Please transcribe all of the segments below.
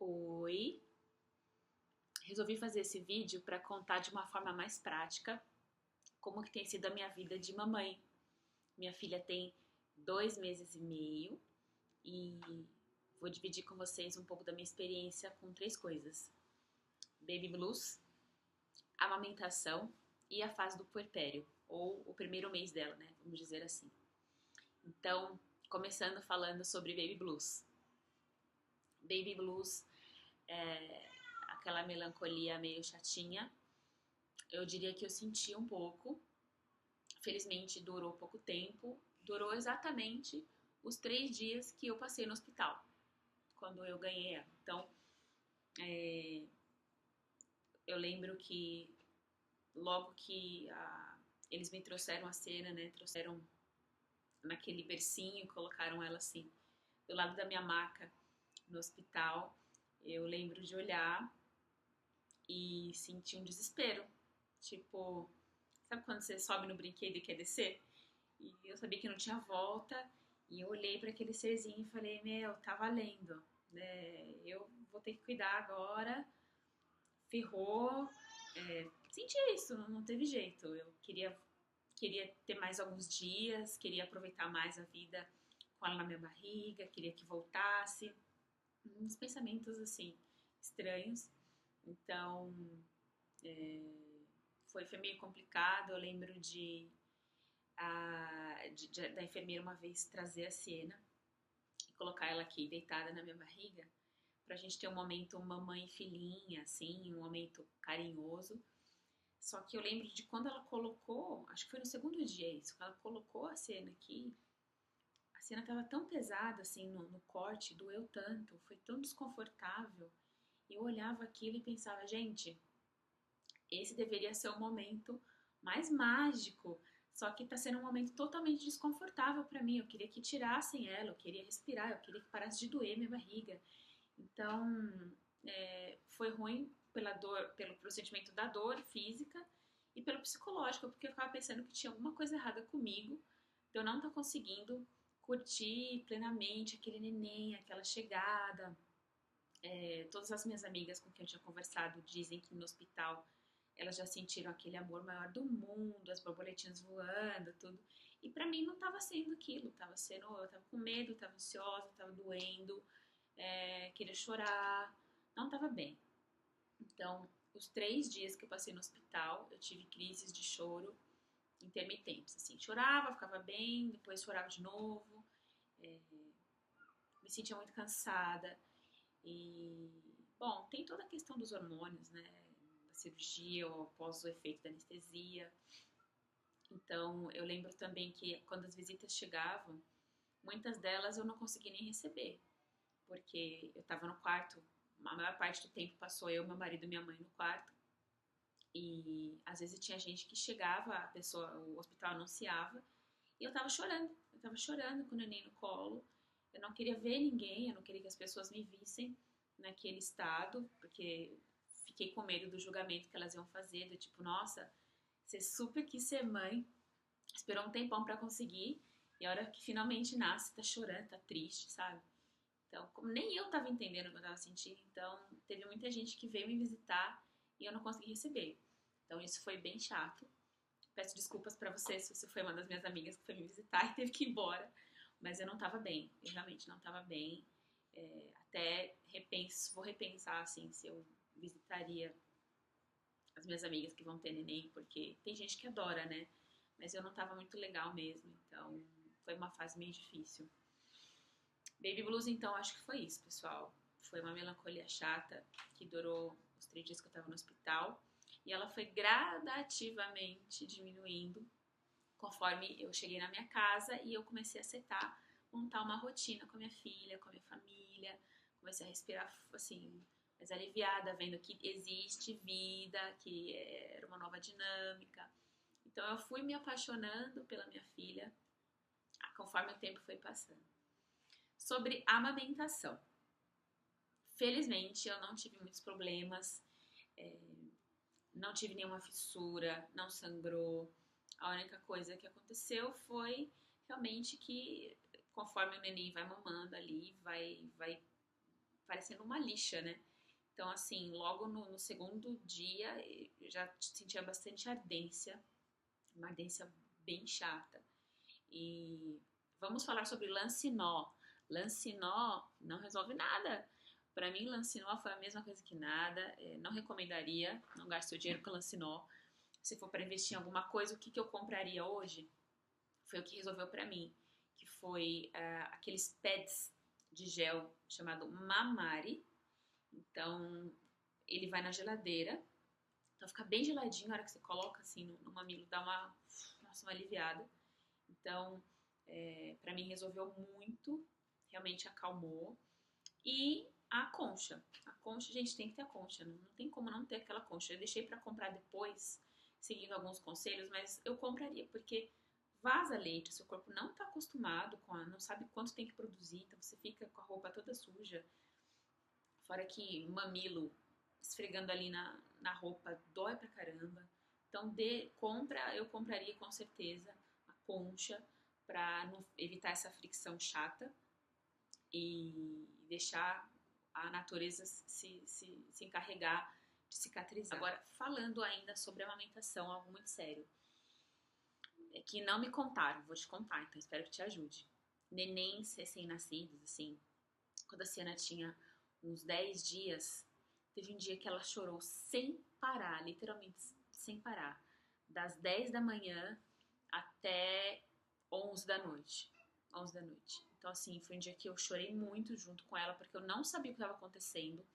Oi, resolvi fazer esse vídeo para contar de uma forma mais prática como que tem sido a minha vida de mamãe. Minha filha tem 2 meses e meio e vou dividir com vocês um pouco da minha experiência com três coisas: baby blues, amamentação e a fase do puerpério, ou o primeiro mês dela, né? Vamos dizer assim. Então, começando falando sobre baby blues. Baby blues é aquela melancolia meio chatinha. Eu diria que eu senti um pouco. Felizmente durou pouco tempo. Durou exatamente os 3 dias que eu passei no hospital, quando eu ganhei ela. Então, eu lembro que logo que eles me trouxeram a cena, né? Trouxeram naquele bercinho, colocaram ela assim, do lado da minha maca no hospital. Eu lembro de olhar e sentir um desespero. Tipo, sabe quando você sobe no brinquedo e quer descer? E eu sabia que não tinha volta. E eu olhei para aquele serzinho e falei: Meu, tá valendo, né? Eu vou ter que cuidar agora. Ferrou. Senti isso, não teve jeito. Eu queria ter mais alguns dias, queria aproveitar mais a vida com ela na minha barriga, queria que voltasse. Uns pensamentos assim, estranhos. Então, foi meio complicado. Eu lembro da enfermeira uma vez trazer a Siena e colocar ela aqui deitada na minha barriga pra gente ter um momento mamãe e filhinha, assim, um momento carinhoso. Só que eu lembro de quando ela colocou, acho que foi no segundo dia isso, quando ela colocou a Siena aqui, a cena tava tão pesada assim no corte, doeu tanto, foi tão desconfortável. Eu olhava aquilo e pensava, gente, esse deveria ser o momento mais mágico, só que tá sendo um momento totalmente desconfortável para mim. Eu queria que tirassem ela, eu queria respirar, eu queria que parasse de doer minha barriga. Então, foi ruim pela dor, pelo sentimento da dor física e pelo psicológico, porque eu ficava pensando que tinha alguma coisa errada comigo, de eu não estar conseguindo curtir plenamente aquele neném, aquela chegada. Todas as minhas amigas com quem eu tinha conversado dizem que no hospital elas já sentiram aquele amor maior do mundo, as borboletinhas voando, tudo. E pra mim não estava sendo aquilo, eu tava com medo, tava ansiosa, tava doendo, queria chorar, não estava bem. Então, os 3 dias que eu passei no hospital, eu tive crises de choro intermitentes, assim, chorava, ficava bem, depois chorava de novo, me sentia muito cansada. E, bom, tem toda a questão dos hormônios, né? Da cirurgia ou após o efeito da anestesia. Então, eu lembro também que quando as visitas chegavam, muitas delas eu não conseguia nem receber, porque eu estava no quarto, a maior parte do tempo passou eu, meu marido e minha mãe no quarto, e às vezes tinha gente que chegava, o hospital anunciava, e eu tava chorando com o neném no colo. Eu não queria ver ninguém, eu não queria que as pessoas me vissem naquele estado, porque fiquei com medo do julgamento que elas iam fazer, do tipo, nossa, você super quis ser mãe, esperou um tempão pra conseguir, e a hora que finalmente nasce, tá chorando, tá triste, sabe? Então, como nem eu tava entendendo o que eu tava sentindo, então teve muita gente que veio me visitar e eu não consegui receber. Então isso foi bem chato. Peço desculpas pra você se você foi uma das minhas amigas que foi me visitar e teve que ir embora, mas eu não tava bem, eu realmente não tava bem. Vou repensar assim se eu visitaria as minhas amigas que vão ter neném, porque tem gente que adora, né? Mas eu não tava muito legal mesmo, então foi uma fase meio difícil. Baby Blues, então, acho que foi isso, pessoal. Foi uma melancolia chata que durou os 3 dias que eu tava no hospital. E ela foi gradativamente diminuindo conforme eu cheguei na minha casa e eu comecei a montar uma rotina com a minha filha, com a minha família. Comecei a respirar, assim, mais aliviada, vendo que existe vida, que era uma nova dinâmica. Então, eu fui me apaixonando pela minha filha conforme o tempo foi passando. Sobre amamentação. Felizmente, eu não tive muitos problemas, não tive nenhuma fissura, não sangrou. A única coisa que aconteceu foi realmente que, conforme o neném vai mamando ali, vai parecendo uma lixa, né? Então, assim, logo no segundo dia, eu já sentia bastante ardência, uma ardência bem chata. E vamos falar sobre Lancinó. Lancinó não resolve nada. Para mim, Lancinó foi a mesma coisa que nada. Não recomendaria, não gaste seu dinheiro com Lancinó. Se for para investir em alguma coisa, o que eu compraria hoje? Foi o que resolveu para mim, que foi aqueles pads de gel chamado Mamari. Então, ele vai na geladeira. Então, fica bem geladinho. Na hora que você coloca assim no mamilo, dá uma aliviada. Então, para mim resolveu muito, realmente acalmou. E a concha. A concha, gente, tem que ter a concha, não tem como não ter aquela concha. Eu deixei para comprar depois, seguindo alguns conselhos, mas eu compraria, porque vaza leite, o seu corpo não está acostumado não sabe quanto tem que produzir, então você fica com a roupa toda suja. Fora que mamilo esfregando ali na roupa dói pra caramba. Então, eu compraria com certeza a concha para evitar essa fricção chata e deixar a natureza se encarregar de cicatrizar. Agora, falando ainda sobre a amamentação, algo muito sério. É que não me contaram, vou te contar, então espero que te ajude. Nenéns recém-nascidos, assim, quando a Siena tinha uns 10 dias, teve um dia que ela chorou sem parar, literalmente sem parar, das 10 da manhã até 11 da noite. 11 da noite. Então, assim, foi um dia que eu chorei muito junto com ela, porque eu não sabia o que estava acontecendo.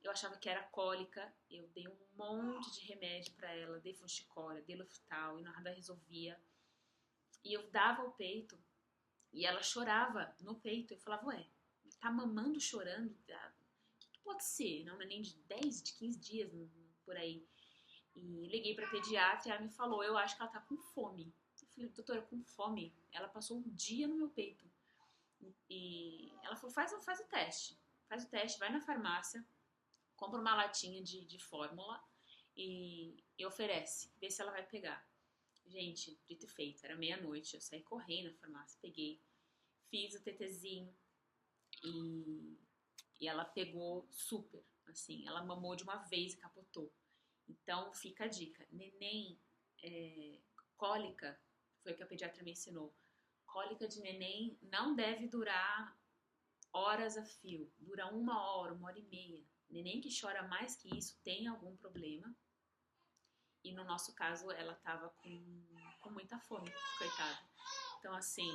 Eu achava que era cólica, eu dei um monte de remédio para ela, dei Fosticora, dei Luftal, e nada resolvia. E eu dava o peito, e ela chorava no peito. Eu falava, ué, tá mamando chorando? O que pode ser? Não é nem de 10, de 15 dias, por aí. E liguei pra pediatra e ela me falou, eu acho que ela tá com fome. Eu falei, doutora, com fome? Ela passou um dia no meu peito. E ela falou, faz o teste. Faz o teste, vai na farmácia, compra uma latinha de fórmula e oferece. Vê se ela vai pegar. Gente, dito e feito, era meia-noite, eu saí correndo na farmácia, peguei, fiz o TTzinho e ela pegou super, assim, ela mamou de uma vez e capotou. Então, fica a dica, neném, cólica, foi o que a pediatra me ensinou, cólica de neném não deve durar horas a fio, dura 1 hora, 1 hora e meia. Neném que chora mais que isso tem algum problema. E no nosso caso, ela tava com muita fome, coitada. Então, assim,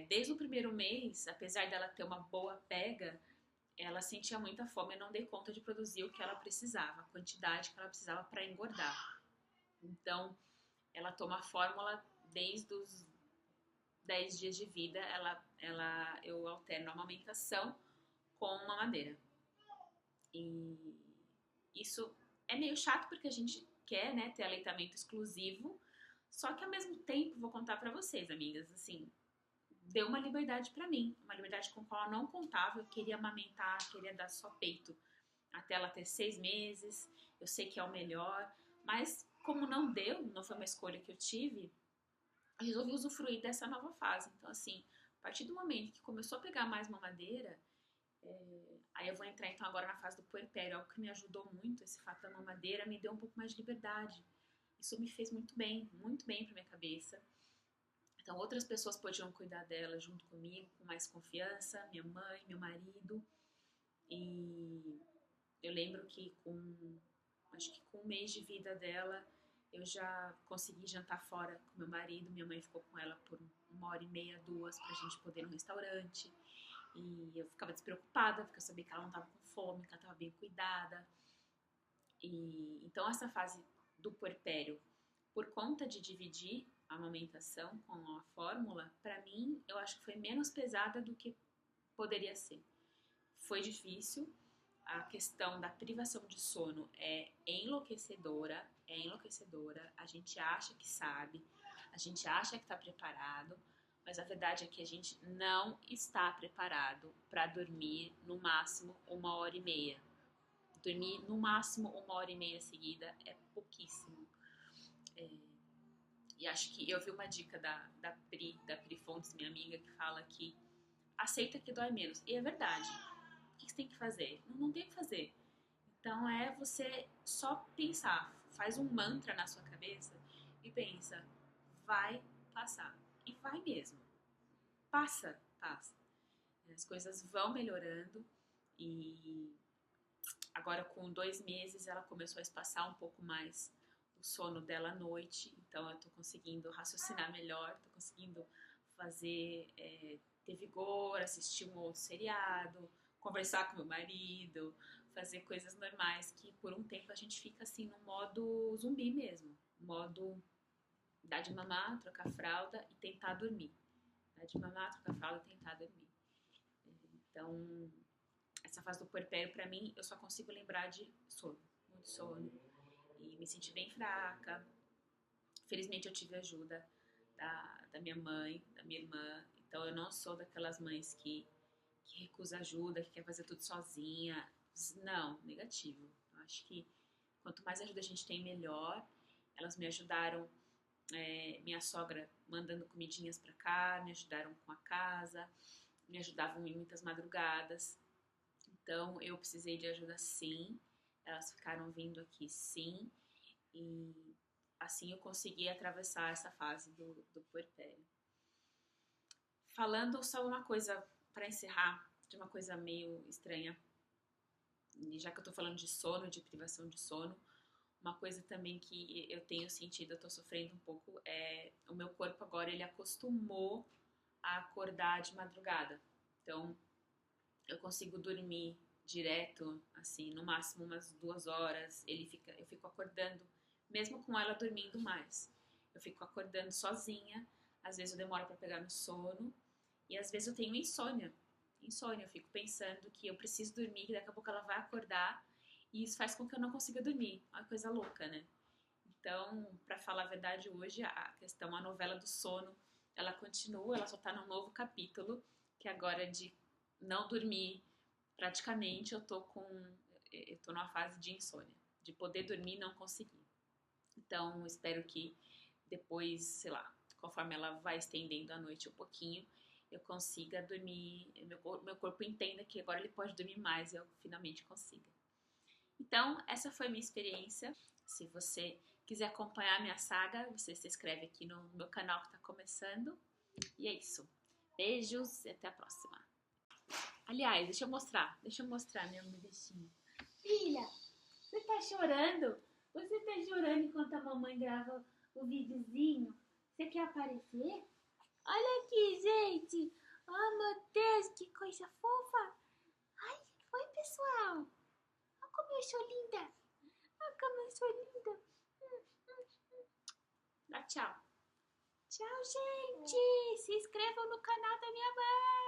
desde o primeiro mês, apesar dela ter uma boa pega, ela sentia muita fome e não dei conta de produzir o que ela precisava, a quantidade que ela precisava para engordar. Então, ela toma a fórmula desde os 10 dias de vida, eu alterno a amamentação com mamadeira. E isso é meio chato porque a gente quer, né, ter aleitamento exclusivo, só que ao mesmo tempo, vou contar pra vocês, amigas, assim, deu uma liberdade pra mim, uma liberdade com a qual eu não contava, eu queria amamentar, queria dar só peito até ela ter 6 meses, eu sei que é o melhor, mas como não deu, não foi uma escolha que eu tive, eu resolvi usufruir dessa nova fase. Então, assim, a partir do momento que começou a pegar mais mamadeira, aí eu vou entrar então agora na fase do puerpério, algo que me ajudou muito, esse fato da mamadeira me deu um pouco mais de liberdade. Isso me fez muito bem pra minha cabeça. Então outras pessoas podiam cuidar dela junto comigo, com mais confiança, minha mãe, meu marido. E eu lembro que acho que com 1 mês de vida dela, eu já consegui jantar fora com meu marido, minha mãe ficou com ela por 1 hora e meia, 2, pra gente poder ir no restaurante. E eu ficava despreocupada, porque eu sabia que ela não estava com fome, que ela estava bem cuidada. E então essa fase do puerpério, por conta de dividir a amamentação com a fórmula, para mim, eu acho que foi menos pesada do que poderia ser. Foi difícil, a questão da privação de sono é enlouquecedora, a gente acha que sabe, a gente acha que está preparado, mas a verdade é que a gente não está preparado para dormir no máximo 1 hora e meia. Dormir no máximo 1 hora e meia seguida é pouquíssimo. E acho que eu vi uma dica da Pri Fontes, minha amiga, que fala que aceita que dói menos. E é verdade. O que você tem que fazer? Não tem o que fazer. Então é você só pensar, faz um mantra na sua cabeça e pensa, vai passar. E vai mesmo. Passa. As coisas vão melhorando e agora com 2 meses ela começou a espaçar um pouco mais o sono dela à noite, então eu tô conseguindo raciocinar melhor, tô conseguindo fazer, ter vigor, assistir um outro seriado, conversar com meu marido, fazer coisas normais que por um tempo a gente fica assim no modo zumbi mesmo, modo dar de mamar, trocar fralda e tentar dormir. Dar de mamar, trocar fralda e tentar dormir. Então, essa fase do puerpério, pra mim, eu só consigo lembrar de sono, muito sono. E me senti bem fraca. Felizmente eu tive ajuda da minha mãe, da minha irmã. Então eu não sou daquelas mães que recusa ajuda, que quer fazer tudo sozinha. Não, negativo. Eu acho que quanto mais ajuda a gente tem, melhor. Elas me ajudaram, minha sogra mandando comidinhas pra cá, me ajudaram com a casa, me ajudavam em muitas madrugadas. Então eu precisei de ajuda sim, elas ficaram vindo aqui sim, e assim eu consegui atravessar essa fase do puerpério. Falando só uma coisa para encerrar, de uma coisa meio estranha, e já que eu tô falando de sono, de privação de sono, uma coisa também que eu tenho sentido, eu tô sofrendo um pouco, é o meu corpo agora ele acostumou a acordar de madrugada. Então eu consigo dormir direto, assim, no máximo umas 2 horas. Eu fico acordando, mesmo com ela dormindo mais. Eu fico acordando sozinha, às vezes eu demoro para pegar no sono, e às vezes eu tenho insônia. Insônia, eu fico pensando que eu preciso dormir, que daqui a pouco ela vai acordar, e isso faz com que eu não consiga dormir. É uma coisa louca, né? Então, para falar a verdade, hoje a novela do sono, ela continua, ela só tá num novo capítulo, que agora é de não dormir praticamente, eu tô numa fase de insônia, de poder dormir e não conseguir. Então, espero que depois, sei lá, conforme ela vai estendendo a noite um pouquinho, eu consiga dormir, meu corpo entenda que agora ele pode dormir mais e eu finalmente consiga. Então, essa foi a minha experiência. Se você quiser acompanhar a minha saga, você se inscreve aqui no meu canal que está começando. E é isso. Beijos e até a próxima. Aliás, deixa eu mostrar meu bichinho. Filha, você tá chorando? Você tá chorando enquanto a mamãe grava o videozinho? Você quer aparecer? Olha aqui, gente. Oh, meu Deus, que coisa fofa. Ai, oi, pessoal. Olha como eu sou linda. Olha como eu sou linda. Dá tchau. Tchau, gente. Se inscrevam no canal da minha mãe.